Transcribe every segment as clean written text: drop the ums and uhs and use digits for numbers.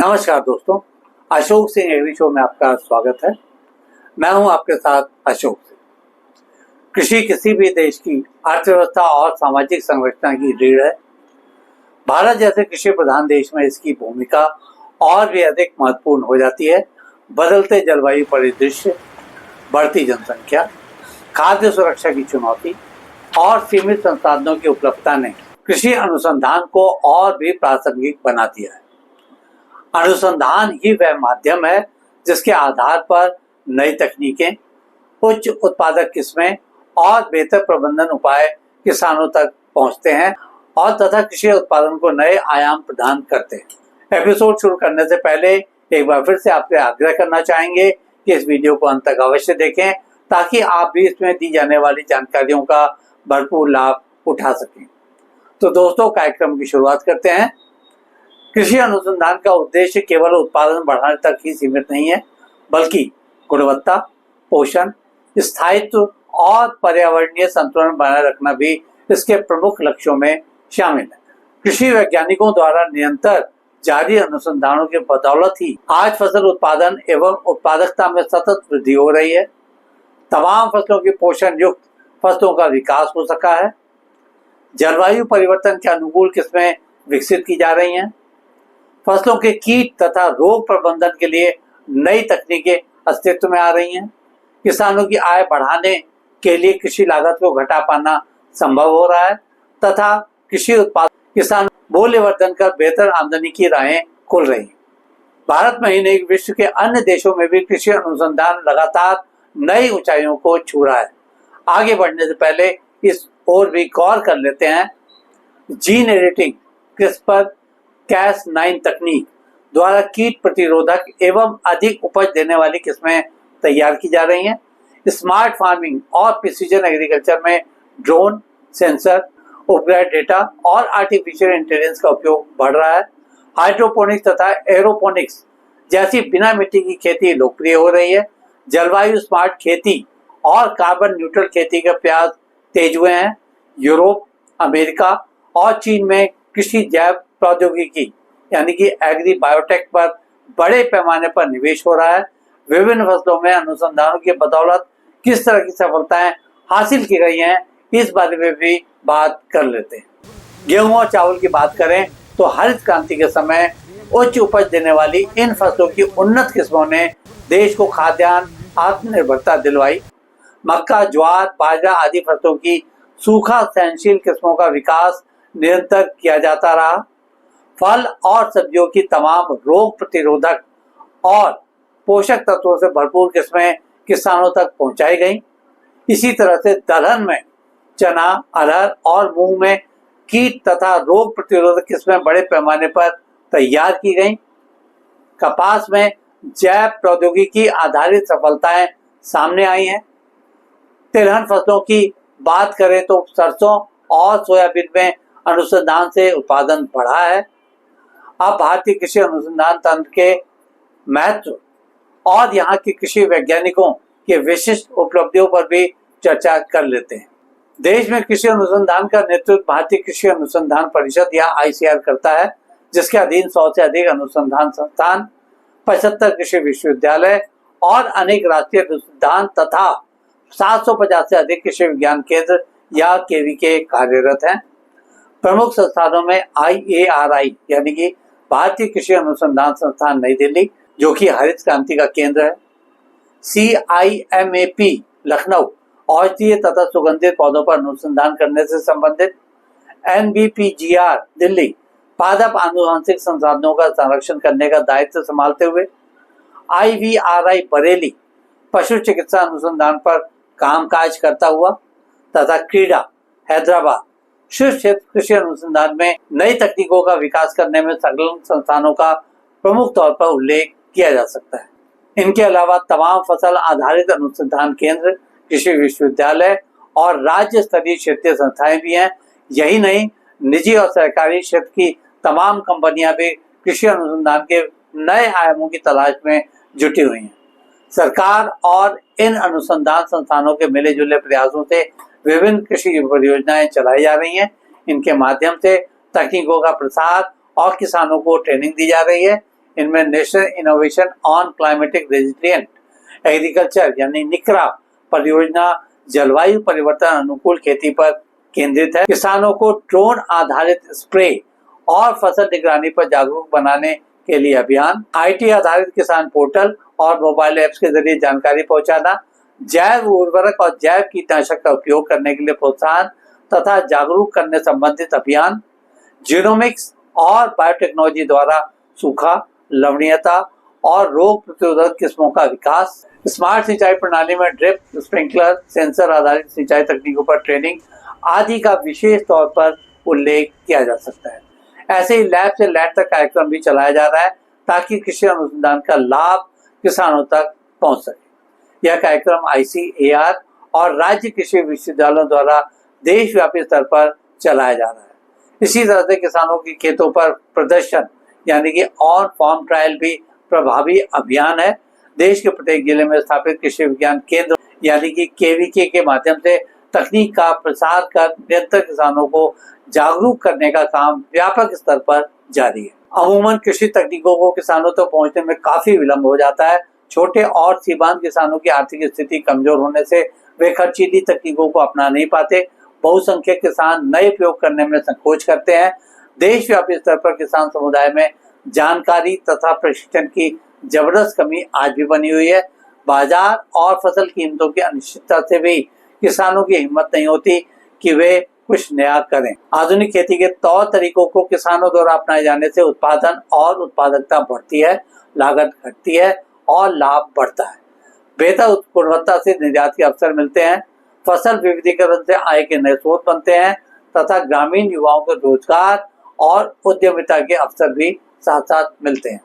नमस्कार दोस्तों, Ashok Singh agree show में आपका स्वागत है। मैं हूं आपके साथ अशोक सिंह। कृषि किसी भी देश की अर्थव्यवस्था और सामाजिक संरचना की रीढ़ है। भारत जैसे कृषि प्रधान देश में इसकी भूमिका और भी अधिक महत्वपूर्ण हो जाती है। बदलते जलवायु परिदृश्य, बढ़ती जनसंख्या, खाद्य सुरक्षा की चुनौती और सीमित संसाधनों की उपलब्धता ने कृषि अनुसंधान को और भी प्रासंगिक बना दिया है। अनुसंधान ही वह माध्यम है जिसके आधार पर नई तकनीकें, उच्च उत्पादक किस्में और बेहतर प्रबंधन उपाय किसानों तक पहुंचते हैं और तथा कृषि उत्पादन को नए आयाम प्रदान करते हैं। एपिसोड शुरू करने से पहले एक बार फिर से आपसे आग्रह करना चाहेंगे कि इस वीडियो को अंत तक अवश्य देखें ताकि आप भी इसमें दी जाने वाली जानकारियों का भरपूर लाभ उठा सकें। तो दोस्तों, कार्यक्रम की शुरुआत करते हैं। कृषि अनुसंधान का उद्देश्य केवल उत्पादन बढ़ाने तक ही सीमित नहीं है, बल्कि गुणवत्ता, पोषण, स्थायित्व और पर्यावरणीय संतुलन बनाए रखना भी इसके प्रमुख लक्ष्यों में शामिल है। कृषि वैज्ञानिकों द्वारा निरंतर जारी अनुसंधानों के बदौलत ही आज फसल उत्पादन एवं उत्पादकता में सतत वृद्धि हो रही है। तमाम फसलों की पोषण युक्त फसलों का विकास हो सका है। जलवायु परिवर्तन के अनुकूल किस्में विकसित की जा रही हैं। फसलों के कीट तथा रोग प्रबंधन के लिए नई तकनीकें अस्तित्व में आ रही हैं। किसानों की आय बढ़ाने के लिए कृषि लागत को घटा पाना संभव हो रहा है तथा कृषि उत्पाद किसान मूल्यवर्धन कर बेहतर आमदनी की राहें खुल रही हैं। भारत में ही नहीं, विश्व के अन्य देशों में भी कृषि अनुसंधान लगातार नई ऊंचाइयों को छू रहा है। आगे बढ़ने से पहले इस ओर भी गौर कर लेते हैं। जीन एडिटिंग, CRISPR-Cas9 तकनीक द्वारा कीट प्रतिरोधक एवं अधिक उपज देने वाली किस्में तैयार की जा रही हैं। स्मार्ट फार्मिंग और प्रिसीजन एग्रीकल्चर में ड्रोन, सेंसर, उपग्रह डेटा और आर्टिफिशियल इंटेलिजेंस का उपयोग बढ़ रहा है। हाइड्रोपोनिक्स तथा एरोपोनिक्स जैसी बिना मिट्टी की खेती लोकप्रिय हो रही है। जलवायु स्मार्ट खेती और कार्बन न्यूट्रल खेती के प्रयास तेज हुए हैं। यूरोप, अमेरिका और चीन में कृषि जैव प्रौद्योगिकी यानी कि एग्री बायोटेक पर बड़े पैमाने पर निवेश हो रहा है। विभिन्न फसलों में अनुसंधानों की बदौलत किस तरह की सफलताएं हासिल की गई हैं, इस बारे में भी बात कर लेते हैं। गेहूं और चावल की बात करें तो हरित क्रांति के समय उच्च उपज देने वाली इन फसलों की उन्नत किस्मों ने देश को खाद्यान्न आत्मनिर्भरता दिलवाई। मक्का, ज्वार, बाजरा आदि फसलों की सूखा सहनशील किस्मों का विकास निरंतर किया जाता रहा। फल और सब्जियों की तमाम रोग प्रतिरोधक और पोषक तत्वों से भरपूर किस्में किसानों तक पहुंचाई गईं। इसी तरह से दलहन में चना, अरहर और मूंग में कीट तथा रोग प्रतिरोधक किस्में बड़े पैमाने पर तैयार की गईं। कपास में जैव प्रौद्योगिकी आधारित सफलताएं सामने आई हैं। तिलहन फसलों की बात करें तो सरसों और सोयाबीन में अनुसंधान से उत्पादन बढ़ा है। अब भारतीय कृषि अनुसंधान तंत्र के महत्व और यहाँ के कृषि वैज्ञानिकों के विशिष्ट उपलब्धियों पर भी चर्चा कर लेते हैं। देश में कृषि अनुसंधान का नेतृत्व भारतीय कृषि अनुसंधान परिषद या ICAR करता है, जिसके अधीन 100 से अधिक अनुसंधान संस्थान, 75 कृषि विश्वविद्यालय और अनेक राष्ट्रीय अनुसंधान तथा 750 से अधिक कृषि विज्ञान केंद्र या KVK कार्यरत हैं। प्रमुख संस्थानों में IARI यानी कि भारतीय कृषि अनुसंधान संस्थान नई दिल्ली, जो कि हरित क्रांति का केंद्र है। CIMAP लखनऊ, औषधीय तथा सुगंधित पौधों पर अनुसंधान करने से संबंधित। NBPGR दिल्ली, पादप आनुवंशिक संसाधनों का संरक्षण करने का दायित्व संभालते हुए। IVRI बरेली, पशु चिकित्सा अनुसंधान पर कामकाज करता हुआ तथा क्रीडा हैदराबाद, शीर्ष क्षेत्र कृषि अनुसंधान में नई तकनीकों का विकास करने में संलग्न संस्थानों का प्रमुख तौर पर उल्लेख किया जा सकता है। इनके अलावा तमाम फसल आधारित अनुसंधान केंद्र, कृषि विश्वविद्यालय और राज्य स्तरीय क्षेत्रीय संस्थाएं भी हैं। यही नहीं, निजी और सरकारी क्षेत्र की तमाम कंपनियां भी कृषि अनुसंधान के नए आयामों की तलाश में जुटी हुई हैं। सरकार और इन अनुसंधान संस्थानों के मिले जुले प्रयासों से विभिन्न कृषि परियोजनाएं चलाई जा रही हैं। इनके माध्यम से तकनीकों का प्रसार और किसानों को ट्रेनिंग दी जा रही है। इनमें national innovation on climatic resilient agriculture यानी निकरा परियोजना जलवायु परिवर्तन अनुकूल खेती पर केंद्रित है। किसानों को ड्रोन आधारित स्प्रे और फसल निगरानी पर जागरूक बनाने के लिए अभियान, IT आधारित किसान पोर्टल और मोबाइल ऐप्स के जरिए जानकारी पहुंचाना, जैव उर्वरक और जैव कीटनाशक का उपयोग करने के लिए प्रोत्साहन तथा जागरूक करने संबंधित अभियान, जीनोमिक्स और बायोटेक्नोलॉजी द्वारा सूखा, लवणीयता और रोग प्रतिरोधक किस्मों का विकास, स्मार्ट सिंचाई प्रणाली में ड्रिप, स्प्रिंकलर, सेंसर आधारित सिंचाई तकनीकों पर ट्रेनिंग आदि का विशेष तौर पर उल्लेख किया जा सकता है। ऐसे ही लैब से लैंड तक कार्यक्रम भी चलाया जा रहा है ताकि कृषि अनुसंधान का लाभ किसानों तक पहुंच सके। यह कार्यक्रम ICAR और राज्य कृषि विश्वविद्यालयों द्वारा देशव्यापी स्तर पर चलाया जा रहा है। इसी तरह से किसानों के खेतों पर प्रदर्शन यानी कि ऑन फार्म ट्रायल भी प्रभावी अभियान है। देश के प्रत्येक जिले में स्थापित कृषि विज्ञान केंद्र यानी कि KVK के माध्यम से तकनीक का प्रसार कर निरंतर किसानों को जागरूक करने का काम व्यापक स्तर पर जारी है। अमूमन कृषि तकनीकों को किसानों तक पहुंचने में काफी विलंब हो जाता है। छोटे और सीमांत किसानों की आर्थिक स्थिति कमजोर होने से वे खर्चीली तकनीकों को अपना नहीं पाते। बहुसंख्यक किसान नए प्रयोग करने में संकोच करते हैं। देशव्यापी स्तर पर किसान समुदाय में जानकारी तथा प्रशिक्षण की जबरदस्त कमी आज भी बनी हुई है। बाजार और फसल कीमतों की अनिश्चितता से भी किसानों की हिम्मत नहीं होती कि वे कुछ नया करें। आधुनिक खेती के तौर तरीकों को किसानों द्वारा अपनाए जाने से उत्पादन और उत्पादकता बढ़ती है, लागत घटती है और लाभ बढ़ता है। बेहतर गुणवत्ता से निर्यात के अवसर मिलते हैं, फसल विविधीकरण से आय के नए स्रोत बनते हैं तथा ग्रामीण युवाओं को रोजगार और उद्यमिता के अवसर भी साथ साथ मिलते हैं।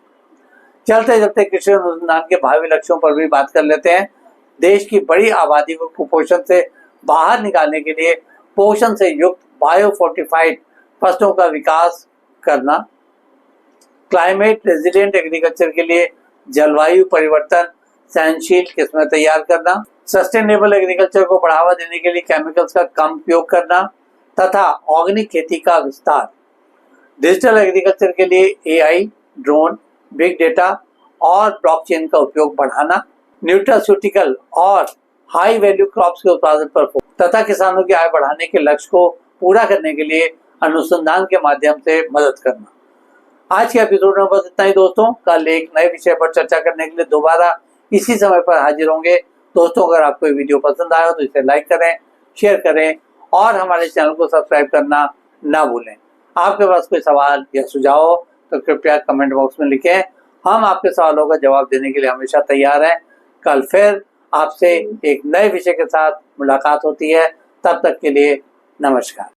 चलते चलते कृषि अनुसंधान के भावी लक्ष्यों पर भी बात कर लेते हैं। देश की बड़ी आबादी को कुपोषण से बाहर निकालने के लिए पोषण से युक्त बायोफोर्टिफाइड फसलों का विकास करना, क्लाइमेट रेजिलिएंट एग्रीकल्चर के लिए जलवायु परिवर्तन सहनशील किस्में तैयार करना, सस्टेनेबल एग्रीकल्चर को बढ़ावा देने के लिए केमिकल्स का कम उपयोग करना तथा ऑर्गेनिक खेती का विस्तार, डिजिटल एग्रीकल्चर के लिए AI, ड्रोन, बिग डेटा और ब्लॉकचेन का उपयोग बढ़ाना, न्यूट्रास्यूटिकल और हाई वैल्यू क्रॉप्स के उत्पादन पर तथा किसानों की आय बढ़ाने के लक्ष्य को पूरा करने के लिए अनुसंधान के माध्यम से मदद करना। आज के एपिसोड में बस इतना ही दोस्तों। कल एक नए विषय पर चर्चा करने के लिए दोबारा इसी समय पर हाजिर होंगे। दोस्तों, अगर आपको ये वीडियो पसंद आया तो इसे लाइक करें, शेयर करें और हमारे चैनल को सब्सक्राइब करना ना भूलें। आपके पास कोई सवाल या सुझाव हो तो कृपया कमेंट बॉक्स में लिखें। हम आपके सवालों का जवाब देने के लिए हमेशा तैयार हैं। कल फिर आपसे एक नए विषय के साथ मुलाकात होती है। तब तक के लिए नमस्कार।